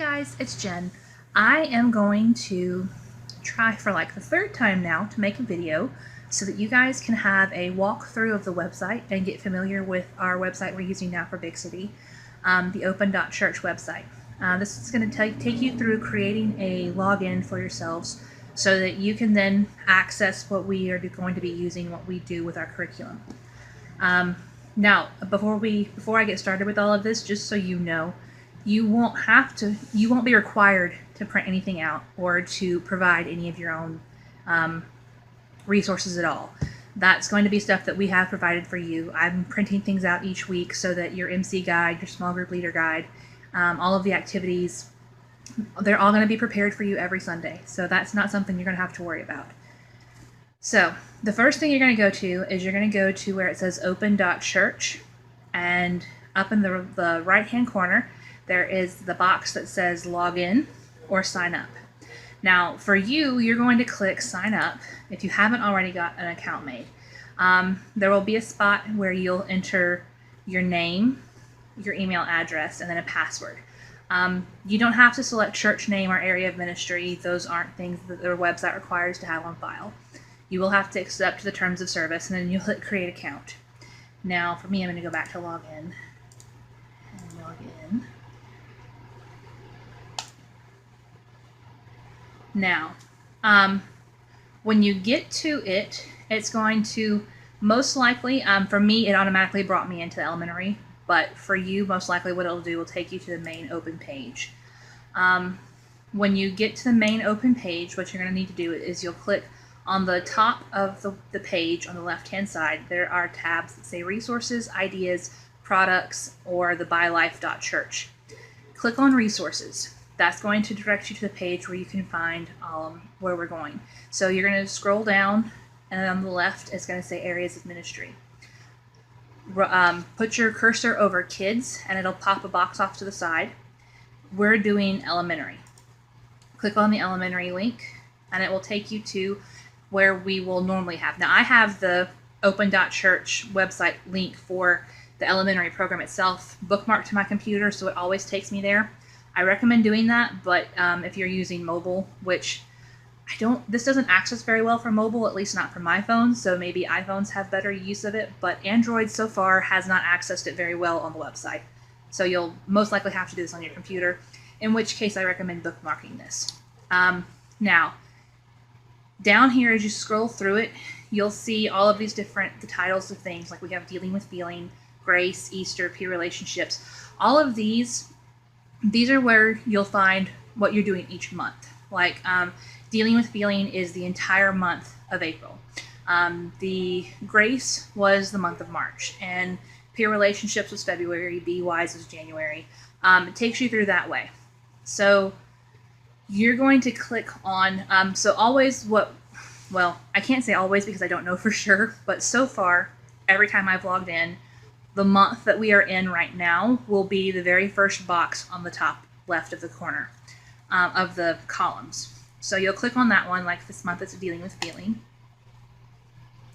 Guys, it's Jen. I am going to try for like the third time now to make a video so that you guys can have a walkthrough of the website and get familiar with our website we're using now for Big City, the open.church website. This is going to take you through creating a login for yourselves so that you can then access what we are going to be using, what we do with our curriculum. Now, before I get started with all of this, just so you know, you won't be required to print anything out or to provide any of your own resources at all. That's going to be stuff that we have provided for you. I'm printing things out each week so that your MC guide, your small group leader guide, all of the activities, they're all going to be prepared for you every Sunday. So that's not something you're going to have to worry about. So the first thing you're going to go to is you're going to go to where it says open.church, and up in the right hand corner there is the box that says login or sign up. Now for you, you're going to click sign up if you haven't already got an account made. There will be a spot where you'll enter your name, your email address, and then a password. You don't have to select church name or area of ministry. Those aren't things that the website requires to have on file. You will have to accept the terms of service, and then you'll hit create account. Now for me, I'm going to go back to login and log in. Now, when you get to it, it's going to most likely, for me, it automatically brought me into elementary, but for you, most likely what it'll do will take you to the main open page. When you get to the main open page, what you're going to need to do is you'll click on the top of the page on the left-hand side. There are tabs that say resources, ideas, products, or the bylife.church. Click on resources. That's going to direct you to the page where you can find where we're going. So you're going to scroll down, and on the left it's going to say areas of ministry. Put your cursor over kids and it'll pop a box off to the side. We're doing elementary. Click on the elementary link and it will take you to where we will normally have. Now I have the open.church website link for the elementary program itself bookmarked to my computer, so it always takes me there. I recommend doing that, but if you're using mobile, which this doesn't access very well for mobile, at least not for my phone, so maybe iPhones have better use of it, but Android so far has not accessed it very well on the website. So you'll most likely have to do this on your computer, in which case I recommend bookmarking this. Now, down here as you scroll through it, you'll see all of these the titles of things, like we have dealing with feeling, grace, Easter, peer relationships. All of these are where you'll find what you're doing each month. Like dealing with feeling is the entire month of April. The grace was the month of March, and peer relationships was February, Be Wise was January. It takes you through that way. So you're going to click on, so always well, I can't say always because I don't know for sure, but so far, every time I've logged in, the month that we are in right now will be the very first box on the top left of the corner of the columns. So you'll click on that one, like this month it's dealing with feeling.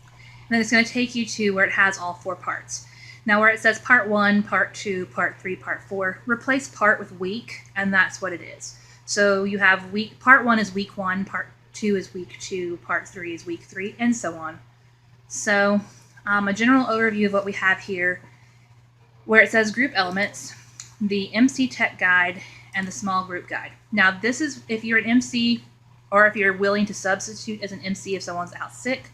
And then it's going to take you to where it has all 4 parts. Now where it says part 1, part 2, part 3, part 4, replace part with week, and that's what it is. So you have part 1 is week 1, part 2 is week 2, part 3 is week 3, and so on. So a general overview of what we have here, where it says group elements, the MC Tech Guide, and the small group guide. Now this is if you're an MC or if you're willing to substitute as an MC if someone's out sick.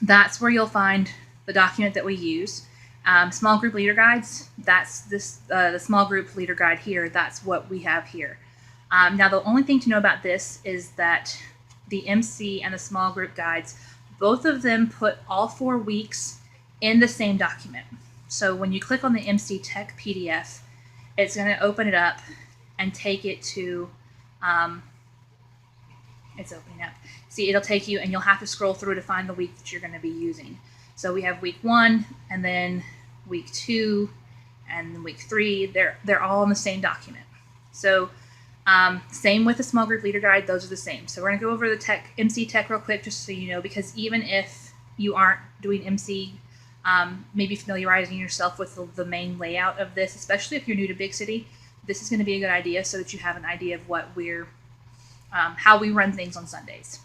That's where you'll find the document that we use. Small group leader guides, that's the small group leader guide here, that's what we have here. Now the only thing to know about this is that the MC and the small group guides, both of them put all 4 weeks in the same document. So when you click on the MC Tech PDF, it's going to open it up and take it to, it's opening up. See, it'll take you and you'll have to scroll through to find the week that you're going to be using. So we have week 1 and then week 2 and week 3. They're all in the same document. So same with the small group leader guide, those are the same. So we're going to go over the MC Tech real quick just so you know, because even if you aren't doing MC, maybe familiarizing yourself with the main layout of this, especially if you're new to Big City, this is going to be a good idea so that you have an idea of what how we run things on Sundays.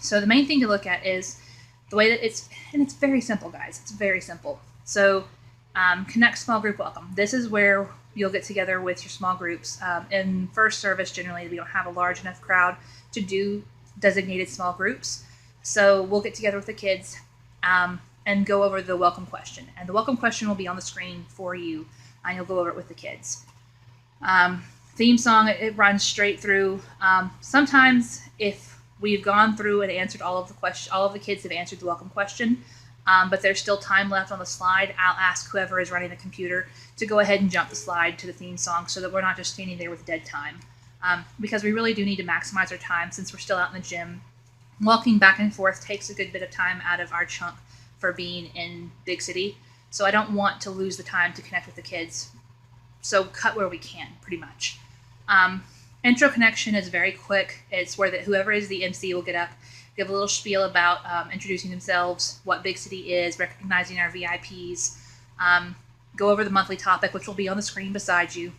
So the main thing to look at is the way that it's very simple, guys. It's very simple. So connect small group welcome. This is where you'll get together with your small groups. In first service, generally, we don't have a large enough crowd to do designated small groups. So we'll get together with the kids and go over the welcome question. And the welcome question will be on the screen for you, and you'll go over it with the kids. Theme song, it runs straight through. Sometimes if we've gone through and answered all of the kids have answered the welcome question, but there's still time left on the slide, I'll ask whoever is running the computer to go ahead and jump the slide to the theme song so that we're not just standing there with dead time. Because we really do need to maximize our time since we're still out in the gym. Walking back and forth takes a good bit of time out of our chunk for being in Big City. So I don't want to lose the time to connect with the kids. So cut where we can, pretty much. Intro connection is very quick. It's where whoever is the MC will get up, give a little spiel about introducing themselves, what Big City is, recognizing our VIPs, go over the monthly topic, which will be on the screen beside you,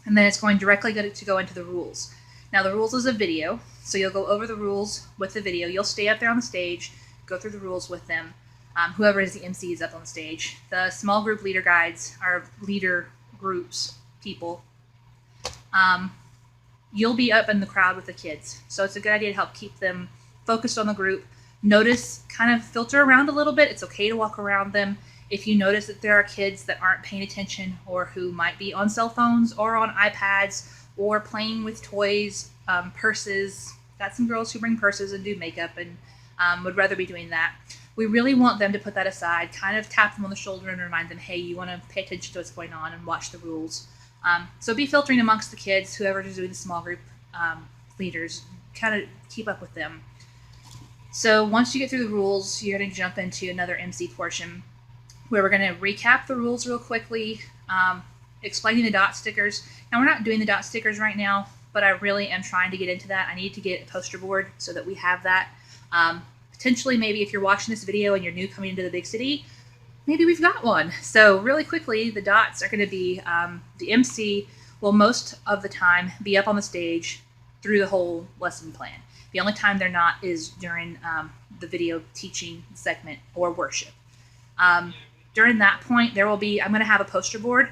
and then it's going directly to go into the rules. Now the rules is a video, so you'll go over the rules with the video. You'll stay up there on the stage, go through the rules with them. Whoever is the MC is up on the stage. The small group leader guides are leader groups, people. You'll be up in the crowd with the kids. So it's a good idea to help keep them focused on the group. Notice, kind of filter around a little bit. It's okay to walk around them. If you notice that there are kids that aren't paying attention or who might be on cell phones or on iPads or playing with toys, purses. Got some girls who bring purses and do makeup and would rather be doing that. We really want them to put that aside, kind of tap them on the shoulder and remind them, hey, you want to pay attention to what's going on and watch the rules. So be filtering amongst the kids, whoever is doing the small group leaders, kind of keep up with them. So once you get through the rules, you're going to jump into another MC portion where we're going to recap the rules real quickly, explaining the dot stickers. Now, we're not doing the dot stickers right now, but I really am trying to get into that. I need to get a poster board so that we have that. Potentially, maybe if you're watching this video and you're new coming into the Big City, maybe we've got one. So really quickly, the dots are going to be, the MC will most of the time be up on the stage through the whole lesson plan. The only time they're not is during the video teaching segment or worship. During that point, there will be, I'm going to have a poster board,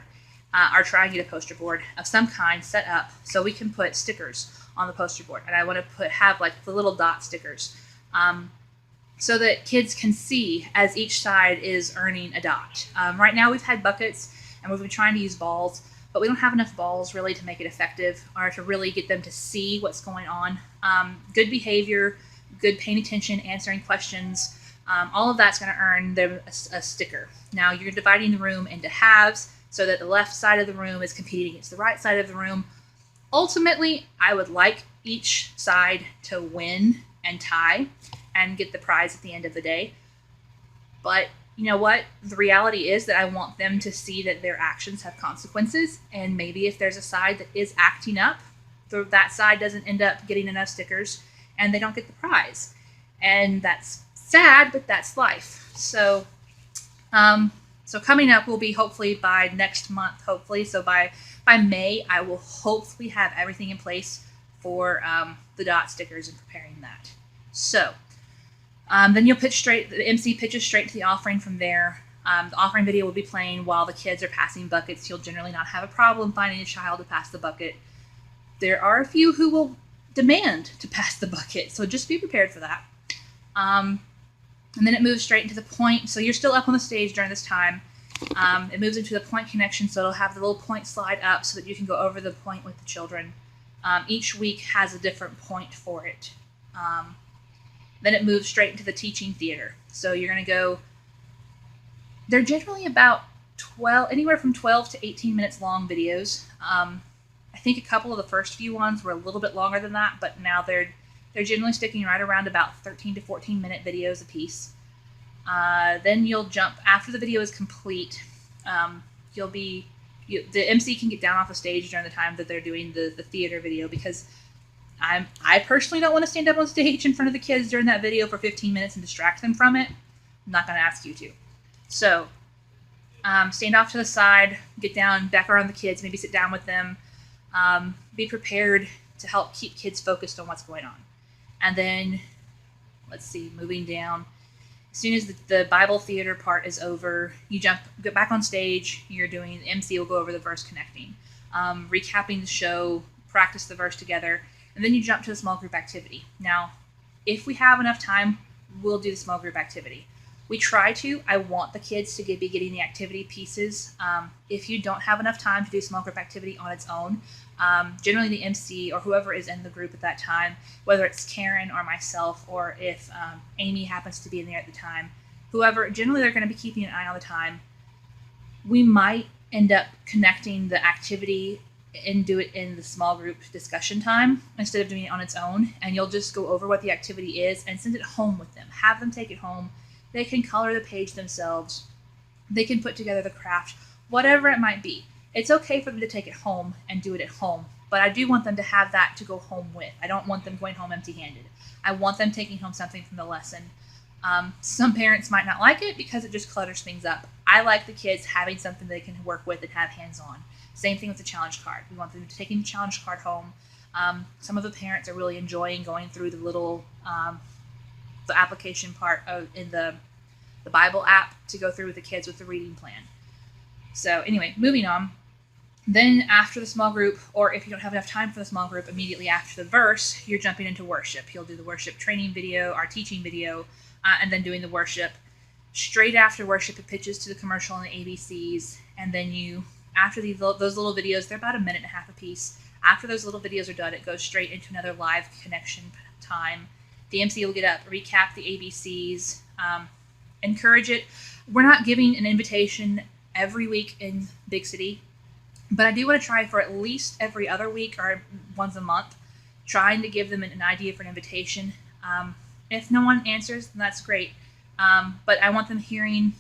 or try and get a poster board of some kind set up so we can put stickers on the poster board. And I want to have like the little dot stickers so that kids can see as each side is earning a dot. Right now we've had buckets and we've been trying to use balls, but we don't have enough balls really to make it effective or to really get them to see what's going on. Good behavior, good paying attention, answering questions, all of that's going to earn them a sticker. Now you're dividing the room into halves so that the left side of the room is competing against the right side of the room. Ultimately, I would like each side to win and tie and get the prize at the end of the day. But you know what? The reality is that I want them to see that their actions have consequences, and maybe if there's a side that is acting up, that side doesn't end up getting enough stickers and they don't get the prize. And that's sad, but that's life. So coming up will be hopefully by next month, hopefully. So by May, I will hopefully have everything in place for the dot stickers and preparing that. So then you'll the MC pitches straight to the offering from there. The offering video will be playing while the kids are passing buckets. You'll generally not have a problem finding a child to pass the bucket. There are a few who will demand to pass the bucket, so just be prepared for that. And then it moves straight into the point. So you're still up on the stage during this time. It moves into the point connection, so it'll have the little point slide up so that you can go over the point with the children. Each week has a different point for it. Then it moves straight into the teaching theater. So you're going to go, they're generally about anywhere from 12 to 18 minutes long videos. I think a couple of the first few ones were a little bit longer than that, but now they're generally sticking right around about 13 to 14 minute videos a piece. Then you'll jump, after the video is complete, the MC can get down off the stage during the time that they're doing the theater video, because I personally don't want to stand up on stage in front of the kids during that video for 15 minutes and distract them from it. I'm not going to ask you to. So stand off to the side, get down, back around the kids, maybe sit down with them, be prepared to help keep kids focused on what's going on. And then, let's see, moving down. As soon as the Bible theater part is over, you get back on stage, you're doing, the MC will go over the verse connecting, recapping the show, practice the verse together, and then you jump to the small group activity. Now, if we have enough time, we'll do the small group activity. We try to. I want the kids to be getting the activity pieces. If you don't have enough time to do small group activity on its own, generally the MC or whoever is in the group at that time, whether it's Karen or myself, or if Amy happens to be in there at the time, whoever, generally they're going to be keeping an eye on the time. We might end up connecting the activity and do it in the small group discussion time instead of doing it on its own, and you'll just go over what the activity is and send it home with them. Have them take it home. They can color the page themselves. They can put together the craft, whatever it might be. It's okay for them to take it home and do it at home, but I do want them to have that to go home with. I don't want them going home empty-handed. I want them taking home something from the lesson. Some parents might not like it because it just clutters things up. I like the kids having something they can work with and have hands-on. Same thing with the challenge card. We want them to take the challenge card home. Some of the parents are really enjoying going through the little the application part in the Bible app to go through with the kids with the reading plan. So anyway, moving on. Then after the small group, or if you don't have enough time for the small group, immediately after the verse, you're jumping into worship. You'll do the worship training video, our teaching video, and then doing the worship. Straight after worship, it pitches to the commercial and the ABCs, and then you, after those little videos, they're about a minute and a half a piece. After those little videos are done, it goes straight into another live connection time. The MC will get up, recap the ABCs, encourage it. We're not giving an invitation every week in Big City, but I do want to try for at least every other week or once a month, trying to give them an idea for an invitation. If no one answers, then that's great. But I want them hearing,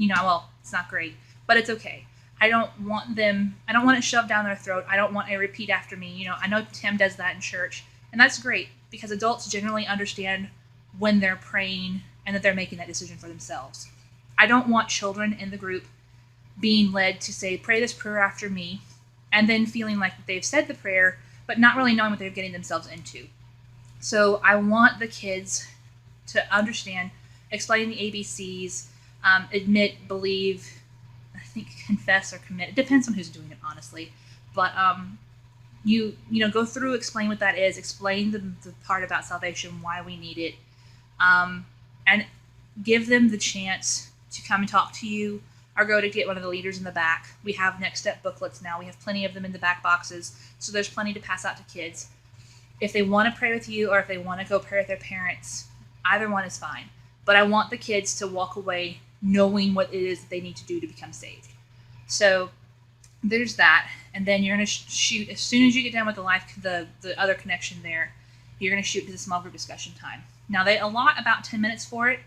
well, it's not great, but it's okay. I don't want it shoved down their throat. I don't want a repeat after me. I know Tim does that in church, and that's great because adults generally understand when they're praying and that they're making that decision for themselves. I don't want children in the group being led to say, pray this prayer after me, and then feeling like they've said the prayer, but not really knowing what they're getting themselves into. So I want the kids to understand, explain the ABCs, admit, believe, I think confess or commit. It depends on who's doing it, honestly. But you go through, explain what that is, explain the part about salvation, why we need it, and give them the chance to come and talk to you or go to get one of the leaders in the back. We have next step booklets now. We have plenty of them in the back boxes, so there's plenty to pass out to kids. If they want to pray with you or if they want to go pray with their parents, either one is fine. But I want the kids to walk away knowing what it is that they need to do to become saved. So there's that. And then you're going to shoot, as soon as you get done with the other connection there, you're going to shoot to the small group discussion time. Now, they allot about 10 minutes for it.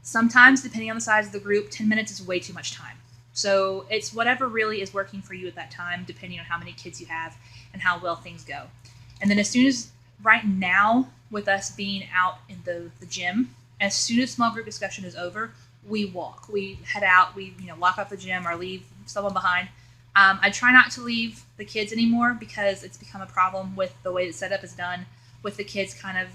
Sometimes, depending on the size of the group, 10 minutes is way too much time. So it's whatever really is working for you at that time, depending on how many kids you have and how well things go. And then as soon as, right now, with us being out in the gym, as soon as small group discussion is over, we walk. We head out. We lock up the gym or leave someone behind. I try not to leave the kids anymore because it's become a problem with the way the setup is done, with the kids kind of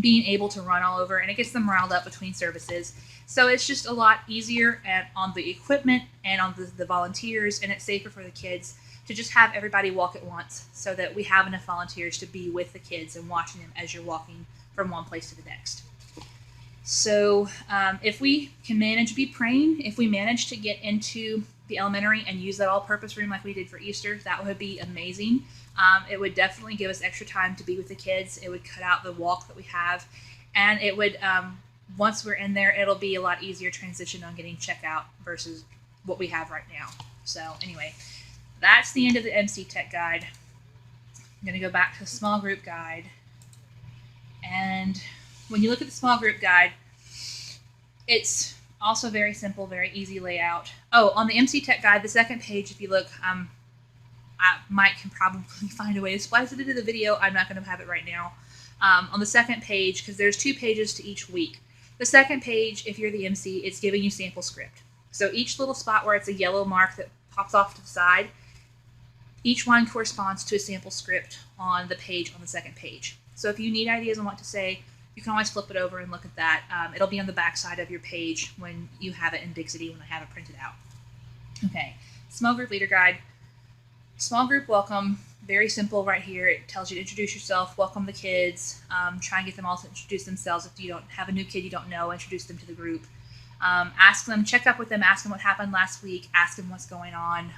being able to run all over, and it gets them riled up between services. So it's just a lot easier on the equipment and on the volunteers, and it's safer for the kids to just have everybody walk at once so that we have enough volunteers to be with the kids and watching them as you're walking from one place to the next. So if we can manage to be praying, if we manage to get into the elementary and use that all-purpose room like we did for Easter, that would be amazing. It would definitely give us extra time to be with the kids. It would cut out the walk that we have, and it would, once we're in there, it'll be a lot easier transition on getting checkout versus what we have right now. So anyway, that's the end of the MC Tech Guide. I'm going to go back to the small group guide. And when you look at the small group guide, it's also very simple, very easy layout. Oh, on the MC Tech Guide, the second page, if you look, Mike can probably find a way to splice it into the video. I'm not going to have it right now. On the second page, because there's 2 pages to each week. The second page, if you're the MC, it's giving you sample script. So each little spot where it's a yellow mark that pops off to the side, each one corresponds to a sample script on the page on the second page. So if you need ideas on what to say, you can always flip it over and look at that. It'll be on the back side of your page when you have it in Dixity, when I have it printed out. Okay, small group leader guide. Small group welcome, very simple right here. It tells you to introduce yourself, welcome the kids, try and get them all to introduce themselves. If you don't have a new kid you don't know, introduce them to the group. Ask them, check up with them, ask them what happened last week, ask them what's going on,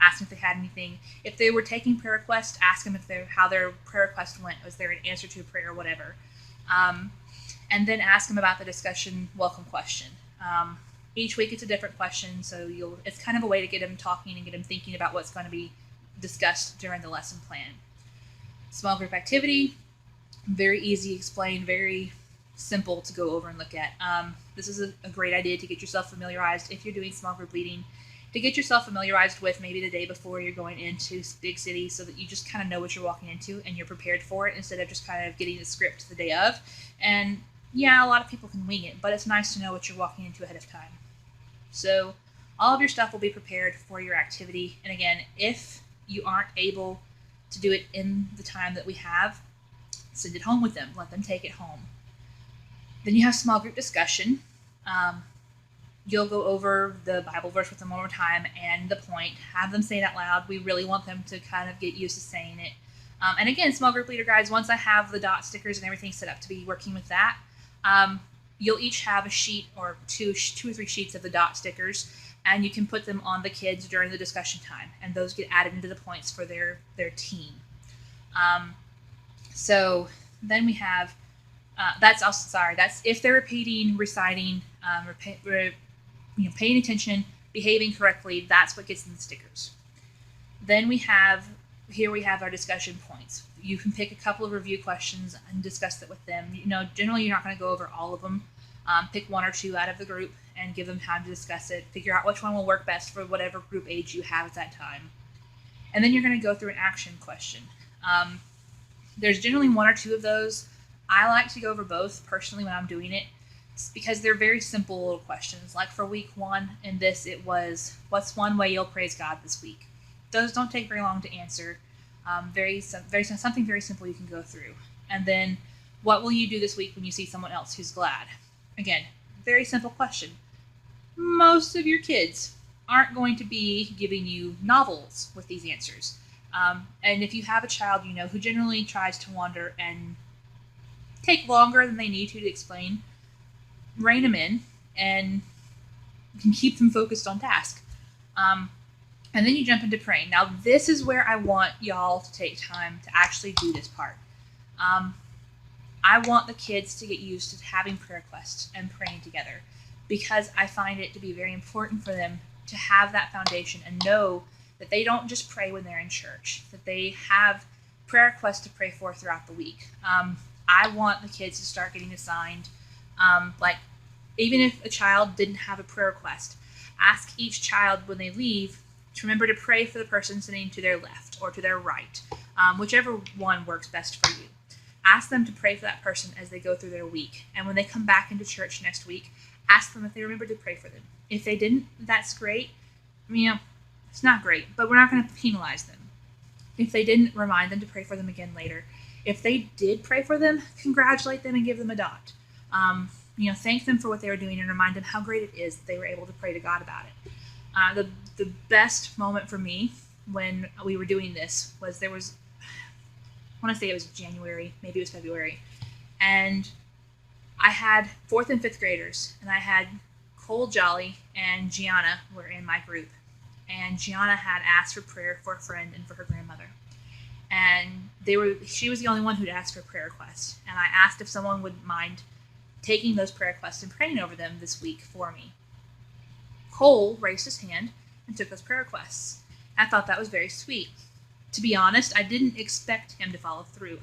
ask them if they had anything. If they were taking prayer requests, ask them how their prayer request went. Was there an answer to a prayer or whatever? And then ask them about the discussion welcome question. Each week it's a different question, so it's kind of a way to get them talking and get them thinking about what's going to be discussed during the lesson plan. Small group activity, very easy to explain, very simple to go over and look at. This is a great idea to get yourself familiarized if you're doing small group leading, to get yourself familiarized with maybe the day before you're going into big city, so that you just kind of know what you're walking into and you're prepared for it, instead of just kind of getting the script the day of. And yeah, a lot of people can wing it, but it's nice to know what you're walking into ahead of time. So all of your stuff will be prepared for your activity. And again, if you aren't able to do it in the time that we have, send it home with them. Let them take it home. Then you have small group discussion. You'll go over the Bible verse with them one more time and the point. Have them say it out loud. We really want them to kind of get used to saying it. And again, small group leader guides, once I have the dot stickers and everything set up to be working with that, you'll each have a sheet or two or three sheets of the dot stickers, and you can put them on the kids during the discussion time, and those get added into the points for their team. So then we have, that's if they're repeating, reciting, paying attention, behaving correctly, that's what gets in the stickers. Then we have our discussion points. You can pick a couple of review questions and discuss it with them. Generally you're not going to go over all of them. Pick one or two out of the group and give them time to discuss it. Figure out which one will work best for whatever group age you have at that time. And then you're going to go through an action question. There's generally one or two of those. I like to go over both personally when I'm doing it, because they're very simple little questions. Like for week 1 in this, it was, what's one way you'll praise God this week? Those don't take very long to answer. Something very simple you can go through. And then, what will you do this week when you see someone else who's glad? Again, very simple question. Most of your kids aren't going to be giving you novels with these answers. And if you have a child who generally tries to wander and take longer than they need to explain, rein them in and you can keep them focused on task. And then you jump into praying. Now, this is where I want y'all to take time to actually do this part. I want the kids to get used to having prayer requests and praying together, because I find it to be very important for them to have that foundation and know that they don't just pray when they're in church, that they have prayer requests to pray for throughout the week. I want the kids to start getting assigned, even if a child didn't have a prayer request, ask each child when they leave to remember to pray for the person sitting to their left or to their right, whichever one works best for you. Ask them to pray for that person as they go through their week. And when they come back into church next week, ask them if they remembered to pray for them. If they didn't, that's great. It's not great, but we're not going to penalize them. If they didn't, remind them to pray for them again later. If they did pray for them, congratulate them and give them a dot. Thank them for what they were doing and remind them how great it is that they were able to pray to God about it. The best moment for me when we were doing this was I want to say it was January, maybe it was February, and I had 4th and 5th graders, and I had Cole, Jolly, and Gianna were in my group, and Gianna had asked for prayer for a friend and for her grandmother, and she was the only one who'd asked for prayer requests, and I asked if someone would mind taking those prayer requests and praying over them this week for me. Cole raised his hand and took those prayer requests. I thought that was very sweet. To be honest, I didn't expect him to follow through.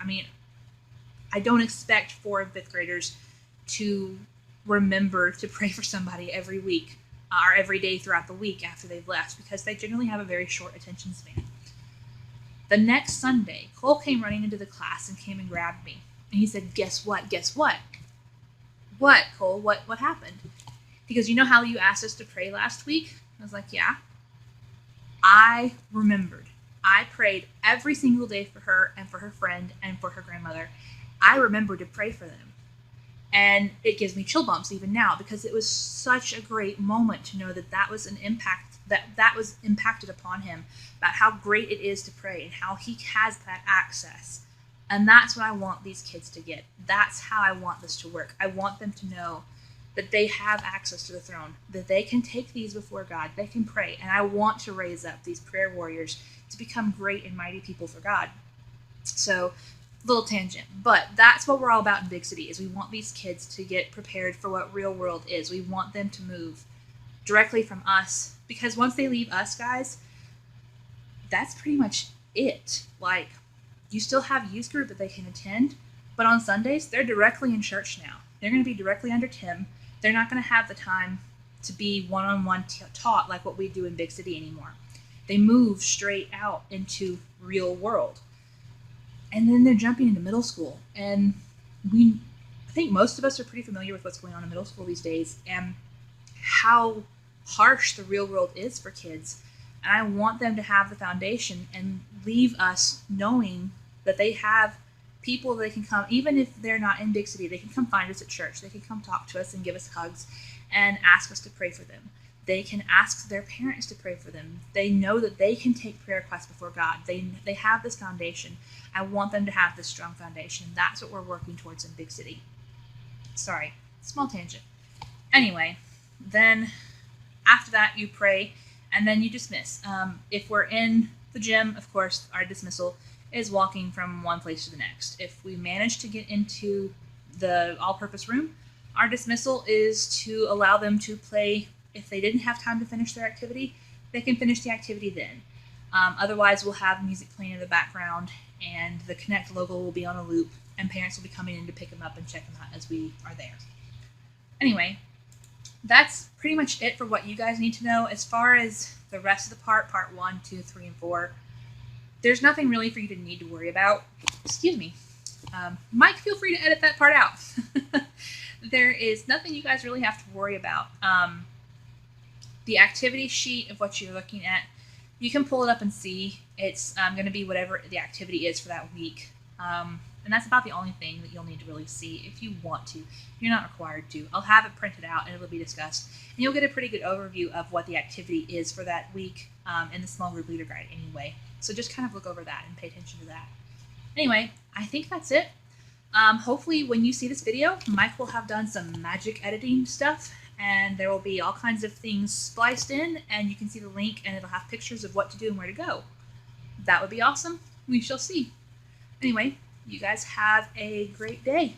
I don't expect 4th and 5th graders to remember to pray for somebody every week or every day throughout the week after they've left, because they generally have a very short attention span. The next Sunday, Cole came running into the class and came and grabbed me. And he said, "Guess what? Guess what?" "What, Cole? What happened?" Because you know how you asked us to pray last week? I was like, yeah. I remembered. I prayed every single day for her and for her friend and for her grandmother. I remembered to pray for them. And it gives me chill bumps even now, because it was such a great moment to know that that was an impact, that was impacted upon him, about how great it is to pray and how he has that access. And that's what I want these kids to get. That's how I want this to work. I want them to know that they have access to the throne, that they can take these before God, they can pray. And I want to raise up these prayer warriors to become great and mighty people for God. So, little tangent, but that's what we're all about in Big City, is we want these kids to get prepared for what real world is. We want them to move directly from us, because once they leave us, guys, that's pretty much it. Like, you still have youth group that they can attend, but on Sundays, they're directly in church now. They're going to be directly under Tim. They're not going to have the time to be one-on-one taught like what we do in Big City anymore. They move straight out into real world. And then they're jumping into middle school. And I think most of us are pretty familiar with what's going on in middle school these days and how harsh the real world is for kids. And I want them to have the foundation and leave us knowing that they have people they can come, even if they're not in Big City, they can come find us at church. They can come talk to us and give us hugs and ask us to pray for them. They can ask their parents to pray for them. They know that they can take prayer requests before God. They have this foundation. I want them to have this strong foundation. That's what we're working towards in Big City. Sorry, small tangent. Anyway, then after that you pray and then you dismiss. If we're in the gym, of course, our dismissal is walking from one place to the next. If we manage to get into the all-purpose room, our dismissal is to allow them to play. If they didn't have time to finish their activity, they can finish the activity then. Otherwise, we'll have music playing in the background, and the Connect logo will be on a loop, and parents will be coming in to pick them up and check them out as we are there. Anyway, that's pretty much it for what you guys need to know. As far as the rest of the part 1, 2, 3, and 4, there's nothing really for you to need to worry about. Excuse me. Mike, feel free to edit that part out. There is nothing you guys really have to worry about. The activity sheet of what you're looking at, you can pull it up and see. It's going to be whatever the activity is for that week. And that's about the only thing that you'll need to really see if you want to. You're not required to. I'll have it printed out and it'll be discussed. And you'll get a pretty good overview of what the activity is for that week in the small group leader guide anyway. So just kind of look over that and pay attention to that. Anyway, I think that's it. Hopefully when you see this video, Mike will have done some magic editing stuff, and there will be all kinds of things spliced in, and you can see the link and it'll have pictures of what to do and where to go. That would be awesome. We shall see. Anyway, you guys have a great day.